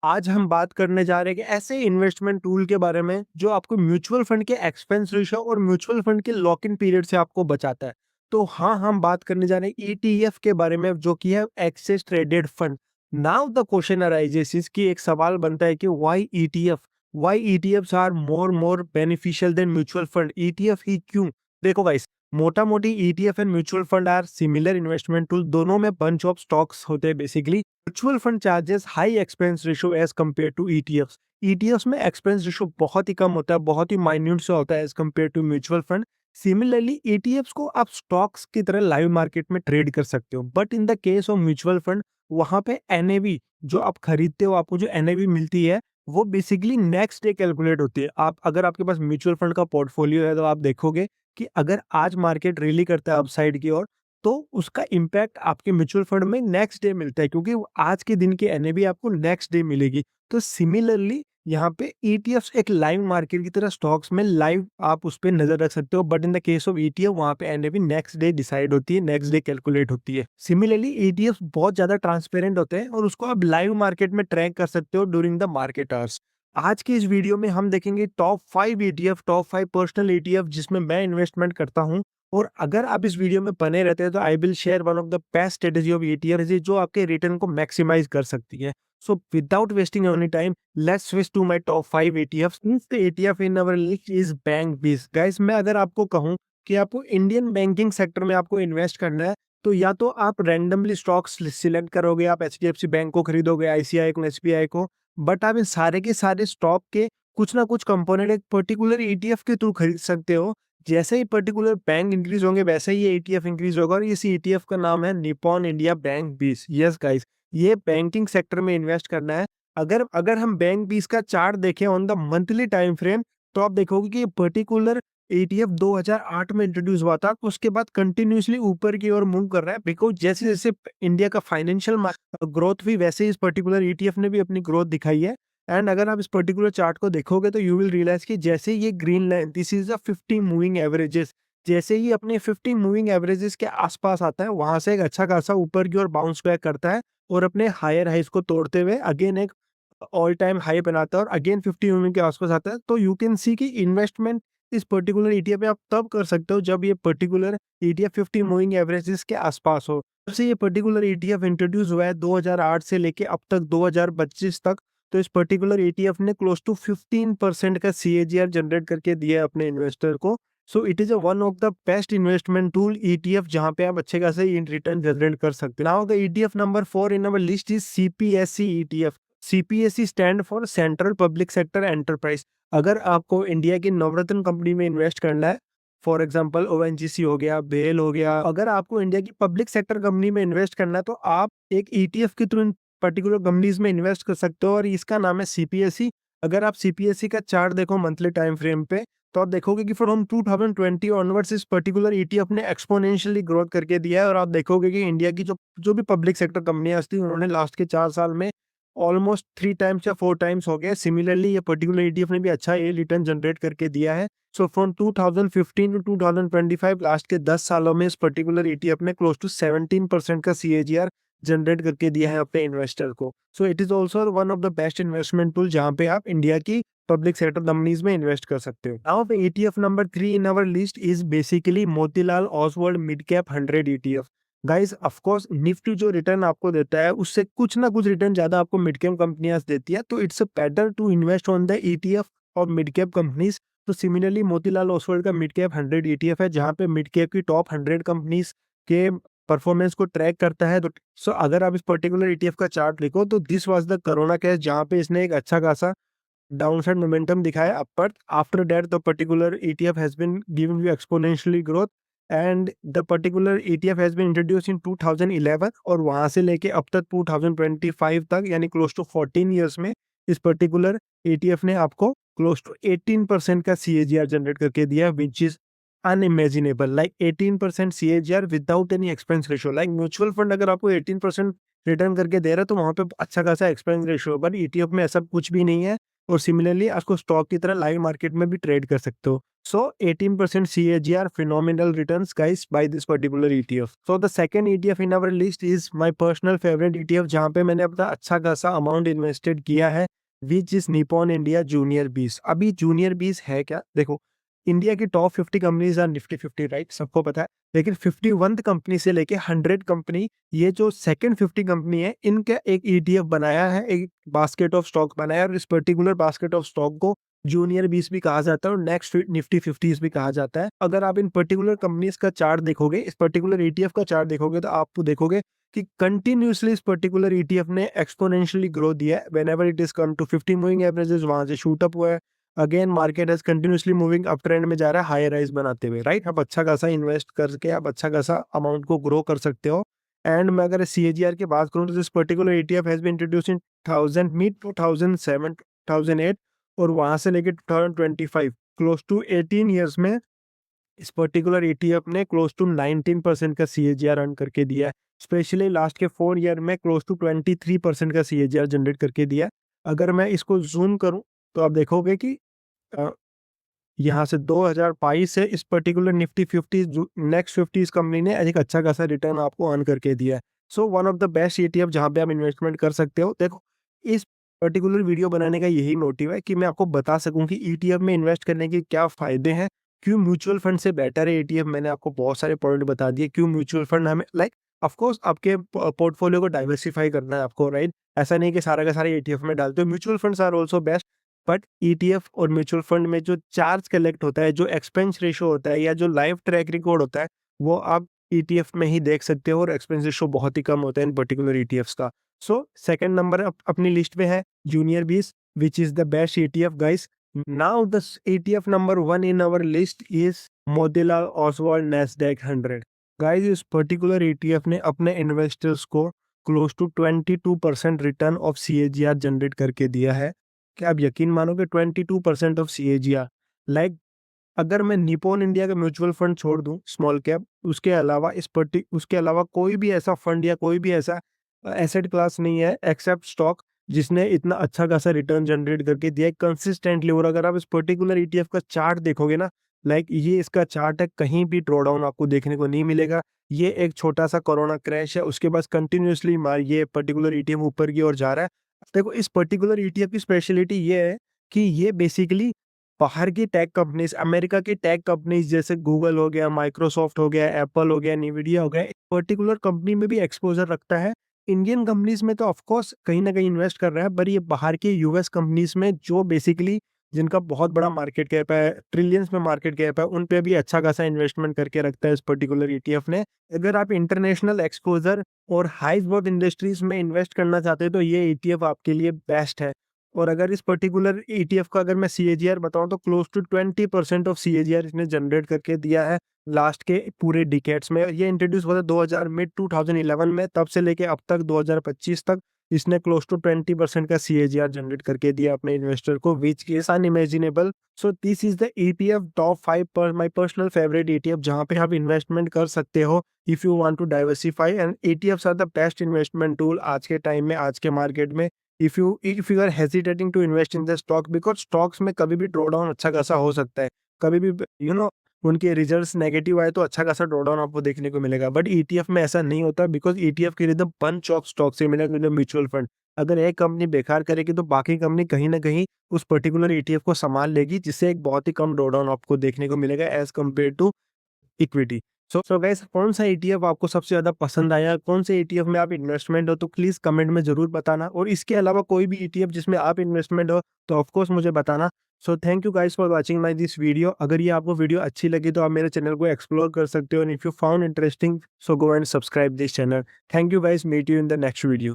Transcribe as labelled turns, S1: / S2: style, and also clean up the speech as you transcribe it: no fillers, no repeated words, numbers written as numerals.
S1: आज हम बात करने जा रहे हैं कि ऐसे इन्वेस्टमेंट टूल के बारे में जो आपको म्यूचुअल फंड के एक्सपेंस रेशियो और म्यूचुअल फंड के लॉक इन पीरियड से आपको बचाता है। तो हाँ, हम बात करने जा रहे हैं ईटीएफ के बारे में जो कि है exchange traded fund. Now the question arises कि एक सवाल बनता है कि why ETFs are more beneficial than mutual fund. ETF ही क्यों? देखो गाइस, मोटा मोटी ETF and mutual fund are similar investment tool. दोनों में बंच ऑफ स्टॉक्स होते हैं basically. Mutual fund charges high expense ratio as compare to ETFs. ETFs में एक्सपेंस रेशियो बहुत ही कम होता है, बहुत ही माइन्यूट से होता है as compare to mutual fund. Similarly ETFs को आप स्टॉक्स की तरह लाइव मार्केट में ट्रेड कर सकते हो, but in the case of mutual fund वहां पे एनएवी जो आप खरीदते हो, आपको जो एनएवी मिलती है वो बेसिकली नेक्स्ट डे कैलकुलेट होती है। आप अगर आपके पास म्यूचुअल फंड का पोर्टफोलियो है तो आप देखोगे कि अगर आज मार्केट रैली करता है अपसाइड की ओर, तो उसका इम्पैक्ट आपके म्यूचुअल फंड में नेक्स्ट डे मिलता है, क्योंकि वो आज के दिन की एनएवी आपको नेक्स्ट डे मिलेगी। तो सिमिलरली यहाँ पे ईटीएफ्स एक लाइव मार्केट की तरह स्टॉक्स में लाइव आप उस पर नजर रख सकते हो, but in the case of ETF वहाँ पे एनएवी नेक्स्ट डे डिसाइड होती है, नेक्स्ट डे कैलकुलेट होती है। सिमिलरली ईटीएफ्स बहुत ज्यादा ट्रांसपेरेंट होते हैं और उसको आप लाइव मार्केट में ट्रैक कर सकते हो ड्यूरिंग द मार्केट आवर्स। आज की इस वीडियो में हम देखेंगे top 5 ETF, top 5 personal ETF जिसमें मैं इन्वेस्टमेंट करता हूँ। और अगर आप इस वीडियो में बने रहते हैं तो I will share one of the best strategy of ETF जो आपके रिटर्न को मैक्सिमाइज कर सकती है। So without wasting any time, let's switch to my top 5 ETFs. The ETF in our list is bank BeES. Guys, मैं अगर आपको कहूं कि आपको इंडियन बैंकिंग सेक्टर में आपको इन्वेस्ट करना है, तो या तो आप रैंडमली स्टॉक्स सिलेक्ट करोगे, आप एचडीएफसी बैंक को खरीदोगे, आईसीआई को, एसबीआई को, बट आप इन सारे के सारे स्टॉक के कुछ ना कुछ कंपोनेंट एक पर्टिकुलर ईटीएफ के थ्रू खरीद सकते हो। जैसे ही पर्टिकुलर बैंक इंक्रीज होंगे वैसे ही ये ईटीएफ इंक्रीज होगा, और इस ईटीएफ का नाम है Nippon India bank 20। Yes guys, ये बैंकिंग सेक्टर में इन्वेस्ट करना है। अगर अगर हम बैंक 20 का चार्ट देखें on the monthly time frame, तो आप देखोगे कि ये पर्टिकुलर ईटीएफ 2008 में इंट्रोड्यूस हुआ था, उसके बाद कंटिन्यूसली ऊपर की ओर मूव कर रहा है, बिकॉज जैसे जैसे इंडिया का फाइनेंशियल ग्रोथ हुई वैसे ही इस पर्टिकुलर ईटीएफ ने भी अपनी ग्रोथ दिखाई है। एंड अगर आप इस पर्टिकुलर चार्ट को देखोगे तो यू विल रियलाइज कि जैसे ये green line, this is the 50 moving averages, जैसे ही अपने 50 मूविंग एवरेजेस के आसपास आता है वहां से एक अच्छा खासा ऊपर की ओर बाउंस बैक करता है और अपने हायर हाइस को तोड़ते हुए अगेन एक ऑल टाइम हाई बनाता है और अगेन 50 मूविंग के आसपास आता है। तो यू कैन सी कि इन्वेस्टमेंट इस पर्टिकुलर ईटीएफ में आप तब कर सकते हो जब ये पर्टिकुलर ईटीएफ 50 मूविंग एवरेजेस के आसपास हो। जब से ये पर्टिकुलर ईटीएफ इंट्रोड्यूस हुआ है 2008 से लेके अब तक 2025 तक, तो इस पर्टिकुलर ईटीएफ ने क्लोज टू 15% का सीएजीआर जनरेट करके दिया है अपने इन्वेस्टर को। So it is a one of the best investment tool ETF जहां पे आप अच्छे खासे रिटर्न जनरेट कर सकते हो। Now the ETF number 4 in our list is CPSC ETF. CPSC stand for central public sector enterprise. अगर आपको इंडिया की नवरत्न कंपनी में इन्वेस्ट करना है, फॉर एग्जांपल ओएनजीसी हो गया, बेल हो गया, अगर आपको इंडिया की पब्लिक सेक्टर कंपनी में इन्वेस्ट करना है तो आप एक ईटीएफ के थ्रू पर्टिकुलर कंपनीज में इन्वेस्ट कर सकते हो और इसका नाम है सीपीएससी। अगर आप सीपीएससी का चार्ट देखो मंथली टाइम फ्रेम पे, तो आप देखोगे कि फ्रॉम 2020 ऑनवर्ड्स इस पर्टिकुलर ईटीएफ ने एक्सपोनेंशियली ग्रोथ करके दिया है, और आप देखोगे कि इंडिया की जो जो भी पब्लिक सेक्टर कंपनियां थी उन्होंने लास्ट के 4 साल में ऑलमोस्ट 3 टाइम्स या 4 टाइम्स हो गए। सिमिलरली ये पर्टिकुलर ईटीएफ ने भी अच्छा ये रिटर्न जनरेट करके दिया है। सो फ्रॉम 2015 टू 2025 लास्ट के 10 सालों में इस पर्टिकुलर ईटीएफ ने क्लोज टू 17% का सीएजीआर जनरेट करके दिया है अपने इन्वेस्टर को। So it is also one of the best investment tool जहां पे आप इंडिया की पब्लिक सेक्टर कंपनीज में इन्वेस्ट कर सकते हो। Now the ETF number 3 in our list is basically Motilal Oswal mid cap 100 ETF. Guys, of course Nifty जो return आपको देता है उससे कुछ ना कुछ रिटर्न ज्यादा आपको मिड कैप कंपनियां देती है, तो it's better to invest on the ETF और मिड कैप कंपनीज। तो सिमिलरली मोतीलाल ओसवाल का मिड कैप 100 ईटीएफ है जहां पे मिड कैप की टॉप 100 कंपनीज के परफॉर्मेंस को ट्रैक करता है। तो सो अगर आप इस पर्टिकुलर ईटीएफ का चार्ट लिखो तो this was the corona case जहां पे इसने एक अच्छा खासा डाउनसाइड मोमेंटम दिखाया अपर। After that the particular ETF has been giving you exponentially growth and the particular ETF has been introduced in 2011 और वहां से लेके अब तक 2025 तक यानी क्लोज टू 14 ईयर्स में इस पर्टिकुलर ETF ने आपको क्लोज टू 18% का CAGR जनरेट करके दिया, which is unimaginable. Like 18% CAGR without any expense ratio. Like mutual fund अगर आपको 18% रिटर्न करके दे रहा है तो वहां पे अच्छा खासा एक्सपेंस रेशियो, बट ETF में ऐसा कुछ भी नहीं है। और सिमिलरली आपको स्टॉक की तरह लाइव मार्केट में भी ट्रेड कर सकते हो। So 18% CAGR phenomenal returns guys by this particular ETF. So the second ETF in our list is my personal favorite ETF जहाँ पे मैंने अपना अच्छा खासा अमाउंट इन्वेस्टेड किया है, which is Nippon India junior 20। अभी जूनियर 20 है क्या, देखो इंडिया की top 50 companies are Nifty 50 right, सबको पता है। लेकिन 51 कंपनी से लेके 100 कंपनी, ये जो सेकंड 50 कंपनी है, इनका एक ETF बनाया है, एक बास्केट ऑफ स्टॉक बनाया है, और इस पर्टिकुलर बास्केट ऑफ स्टॉक को जूनियर 20 भी कहा जाता है और नेक्स्ट निफ्टी 50 भी कहा जाता है। अगर आप इन पर्टिकुलर कंपनीज का चार्ट देखोगे, इस पर्टिकुलर ETF का चार्ट देखोगे, तो आप देखोगे कि कंटिन्यूअसली इस पर्टिकुलर ETF ने एक्सपोनेंशियली ग्रो दिया है। Whenever it is come to 50 moving averages, वहां से शूट अप हुआ है। Again market has continuously moving up trend में जा रहा है, हाई राइज बनाते हुए, राइट। आप अच्छा खासा इन्वेस्ट करके आप अच्छा खासा अमाउंट को ग्रो कर सकते हो। एंड मैं अगर CAGR की बात करूं तो this particular ETF has been introduced in 1000 mid 2007 2008, और वहां से लेके 2025 क्लोज टू 18 ईयर्स में इस पर्टिकुलर ETF ने क्लोज टू 19% का CAGR अर्न करके दिया है। स्पेशली लास्ट के 4 ईयर में क्लोज टू 23% का CAGR जनरेट करके दिया है। अगर मैं इसको जूम करूं तो आप देखोगे कि अ, यहाँ से 2022 से इस पर्टिकुलर निफ्टी 50 नेक्स्ट 50 इस कंपनी ने एक अच्छा खासा रिटर्न आपको अर्न करके दिया है। So one of the best ETF जहाँ पे आप इन्वेस्टमेंट कर सकते हो। देखो इस पर्टिकुलर वीडियो बनाने का यही मोटिव है कि मैं आपको बता सकूं कि ETF में इन्वेस्ट करने के क्या फायदे हैं, क्यों म्यूचुअल फंड से बेटर है ETF। मैंने आपको बहुत सारे पॉइंट बता दिए क्यों म्यूचुअल फंड हमें लाइक, ऑफ कोर्स आपके पोर्टफोलियो को डाइवर्सिफाई करना है आपको, राइट। ऐसा नहीं कि सारा का सारा ETF में डालते हो। Mutual funds are also best, but ETF और म्यूचुअल फंड में जो चार्ज कलेक्ट होता है, जो एक्सपेंस रेशियो होता है, या जो लाइव ट्रैक रिकॉर्ड होता है, वो आप ETF में ही देख सकते हो, और एक्सपेंस रेशियो बहुत ही कम होता है इन पर्टिकुलर ETFs का। सो सेकंड नंबर अपनी लिस्ट में है junior 20, which is the best ETF guys. Now the ETF number 1 in our list is Motilal Oswal Nasdaq 100। Guys इस पर्टिकुलर ETF ने अपने इन्वेस्टर्स को close to 22% return of CAGR generate करके दिया है। क्या आप यकीन मानोगे 22% ऑफ CAGR। लाइक अगर मैं निपॉन इंडिया का म्यूचुअल फंड छोड़ दूं स्मॉल कैप, उसके अलावा कोई भी ऐसा फंड या कोई भी ऐसा एसेट क्लास नहीं है एक्सेप्ट स्टॉक जिसने इतना अच्छा खासा रिटर्न जनरेट करके दिया है कंसिस्टेंटली। और अगर आप इस पर्टिकुलर ETF का चार्ट देखोगे ना, लाइक ये इसका चार्ट है, कहीं भी ड्रॉ डाउन आपको देखने को नहीं मिलेगा। ये एक छोटा सा कोरोना क्रैश है, उसके बाद कंटिन्यूसली ये पर्टिकुलर ETF ऊपर की ओर जा रहा है। देखो इस पर्टिकुलर ETF की स्पेशलिटी ये है कि ये बेसिकली बाहर की टेक कंपनीज, अमेरिका की टेक कंपनीज जैसे गूगल हो गया, माइक्रोसॉफ्ट हो गया, एप्पल हो गया, निविडिया हो गया, पर्टिकुलर कंपनी में भी एक्सपोजर रखता है। इंडियन कंपनीज में तो ऑफ कोर्स कहीं ना कहीं इन्वेस्ट कर रहा है, पर ये बाहर की US कंपनीज में जो बेसिकली जिनका बहुत बड़ा मार्केट कैप है, ट्रिलियंस में मार्केट कैप है, उन पे भी अच्छा खासा इन्वेस्टमेंट करके रखता है इस पर्टिकुलर ETF ने। अगर आप इंटरनेशनल एक्सपोजर और हाई ग्रोथ इंडस्ट्रीज में इन्वेस्ट करना चाहते हो तो ये ETF आपके लिए बेस्ट है। और अगर इस पर्टिकुलर ETF का अगर मैं CAGR बताऊं तो क्लोज टू 20% ऑफ CAGR इसने जनरेट करके दिया है लास्ट के पूरे डिकेड्स में। ये इंट्रोड्यूस हुआ था 2000 मिड 2011 में, तब से लेके अब तक 2025 तक इसने क्लोज टू 20% का CAGR जनरेट करके दिया अपने इन्वेस्टर को, which is unimaginable. So this is the ETF top 5 पर माय पर्सनल फेवरेट ETF जहां पे आप इन्वेस्टमेंट कर सकते हो if you want to diversify. And ETFs are the best investment tool आज के टाइम में, आज के मार्केट में। If you are hesitating to invest in the stock, because stocks में कभी भी ड्रॉ डाउन अच्छा खासा हो सकता है, कभी भी उनके रिजल्ट्स नेगेटिव आए तो अच्छा खासा ड्रॉ डाउन आपको देखने को मिलेगा। बट ETF में ऐसा नहीं होता, बिकॉज ETF के रिदम bunch of stock similar to the mutual fund. अगर एक कंपनी बेकार करेगी तो बाकी कंपनी कहीं ना कहीं उस पर्टिकुलर ETF को संभाल लेगी, जिससे एक बहुत ही कम ड्रॉ डाउन आपको देखने को मिलेगा as compare to equity. So guys कौन सा ETF आपको सबसे ज्यादा पसंद आया, कौन से ETF में आप इन्वेस्टमेंट हो, तो प्लीज कमेंट में जरूर बताना। और इसके अलावा कोई भी ETF जिसमें आप इन्वेस्टमेंट हो तो ऑफकोर्स मुझे बताना। So thank you guys for watching my this video. अगर ये आपको वीडियो अच्छी लगी तो आप मेरे चैनल को एक्सप्लोर कर सकते हो, and if you found interesting so go and subscribe this channel. Thank you guys, meet you in the next video.